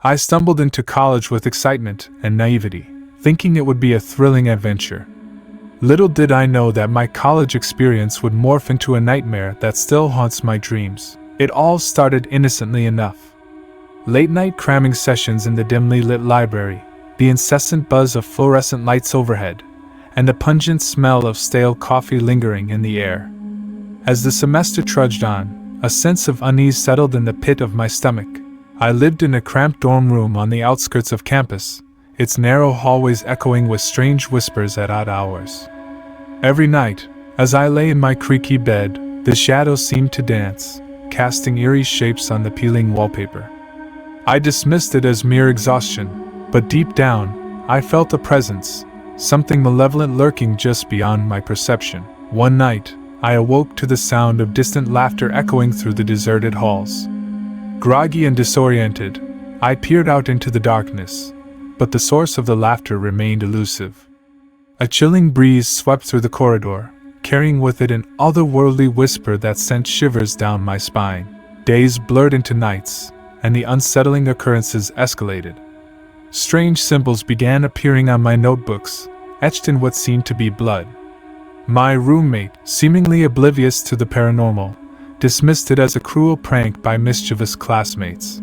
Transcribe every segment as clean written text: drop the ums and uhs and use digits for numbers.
I stumbled into college with excitement and naivety, thinking it would be a thrilling adventure. Little did I know that my college experience would morph into a nightmare that still haunts my dreams. It all started innocently enough. Late-night cramming sessions in the dimly lit library, the incessant buzz of fluorescent lights overhead, and the pungent smell of stale coffee lingering in the air. As the semester trudged on, a sense of unease settled in the pit of my stomach. I lived in a cramped dorm room on the outskirts of campus, its narrow hallways echoing with strange whispers at odd hours. Every night, as I lay in my creaky bed, the shadows seemed to dance, casting eerie shapes on the peeling wallpaper. I dismissed it as mere exhaustion, but deep down, I felt a presence, something malevolent lurking just beyond my perception. One night, I awoke to the sound of distant laughter echoing through the deserted halls. Groggy and disoriented, I peered out into the darkness, but the source of the laughter remained elusive. A chilling breeze swept through the corridor, carrying with it an otherworldly whisper that sent shivers down my spine. Days blurred into nights, and the unsettling occurrences escalated. Strange symbols began appearing on my notebooks, etched in what seemed to be blood. My roommate, seemingly oblivious to the paranormal, dismissed it as a cruel prank by mischievous classmates.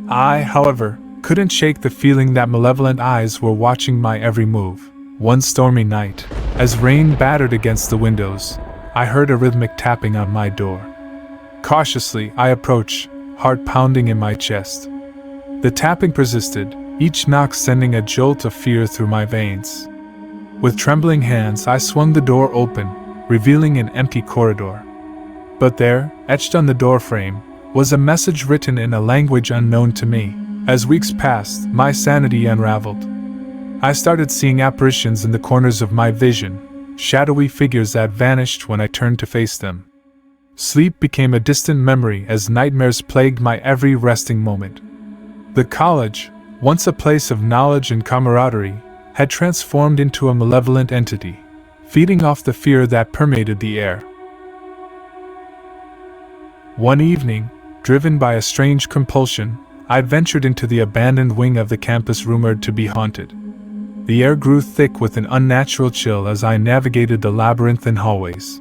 I, however, couldn't shake the feeling that malevolent eyes were watching my every move. One stormy night, as rain battered against the windows, I heard a rhythmic tapping on my door. Cautiously, I approached, heart pounding in my chest. The tapping persisted, each knock sending a jolt of fear through my veins. With trembling hands, I swung the door open, revealing an empty corridor. But there, etched on the doorframe, was a message written in a language unknown to me. As weeks passed, my sanity unraveled. I started seeing apparitions in the corners of my vision, shadowy figures that vanished when I turned to face them. Sleep became a distant memory as nightmares plagued my every resting moment. The college, once a place of knowledge and camaraderie, had transformed into a malevolent entity, feeding off the fear that permeated the air. One evening, driven by a strange compulsion, I ventured into the abandoned wing of the campus rumored to be haunted. The air grew thick with an unnatural chill as I navigated the labyrinthine hallways,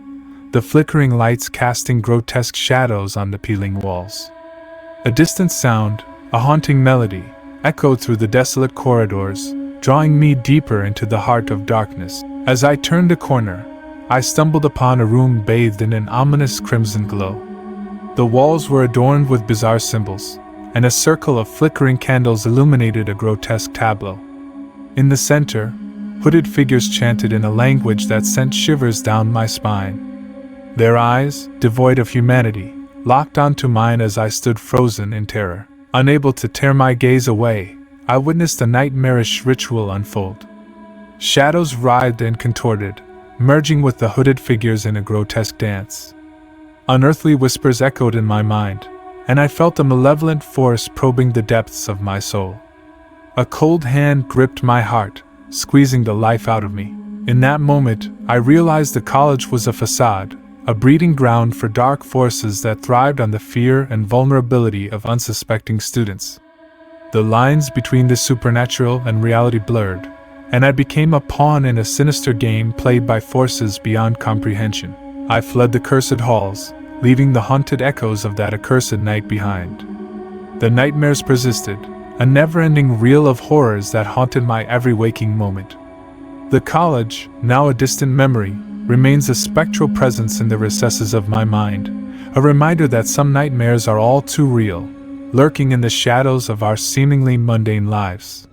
the flickering lights casting grotesque shadows on the peeling walls. A distant sound, a haunting melody, echoed through the desolate corridors, drawing me deeper into the heart of darkness. As I turned a corner, I stumbled upon a room bathed in an ominous crimson glow. The walls were adorned with bizarre symbols, and a circle of flickering candles illuminated a grotesque tableau. In the center, hooded figures chanted in a language that sent shivers down my spine. Their eyes, devoid of humanity, locked onto mine as I stood frozen in terror. Unable to tear my gaze away, I witnessed a nightmarish ritual unfold. Shadows writhed and contorted, merging with the hooded figures in a grotesque dance. Unearthly whispers echoed in my mind, and I felt a malevolent force probing the depths of my soul. A cold hand gripped my heart, squeezing the life out of me. In that moment, I realized the college was a facade, a breeding ground for dark forces that thrived on the fear and vulnerability of unsuspecting students. The lines between the supernatural and reality blurred, and I became a pawn in a sinister game played by forces beyond comprehension. I fled the cursed halls, leaving the haunted echoes of that accursed night behind. The nightmares persisted, a never-ending reel of horrors that haunted my every waking moment. The college, now a distant memory, remains a spectral presence in the recesses of my mind, a reminder that some nightmares are all too real, lurking in the shadows of our seemingly mundane lives.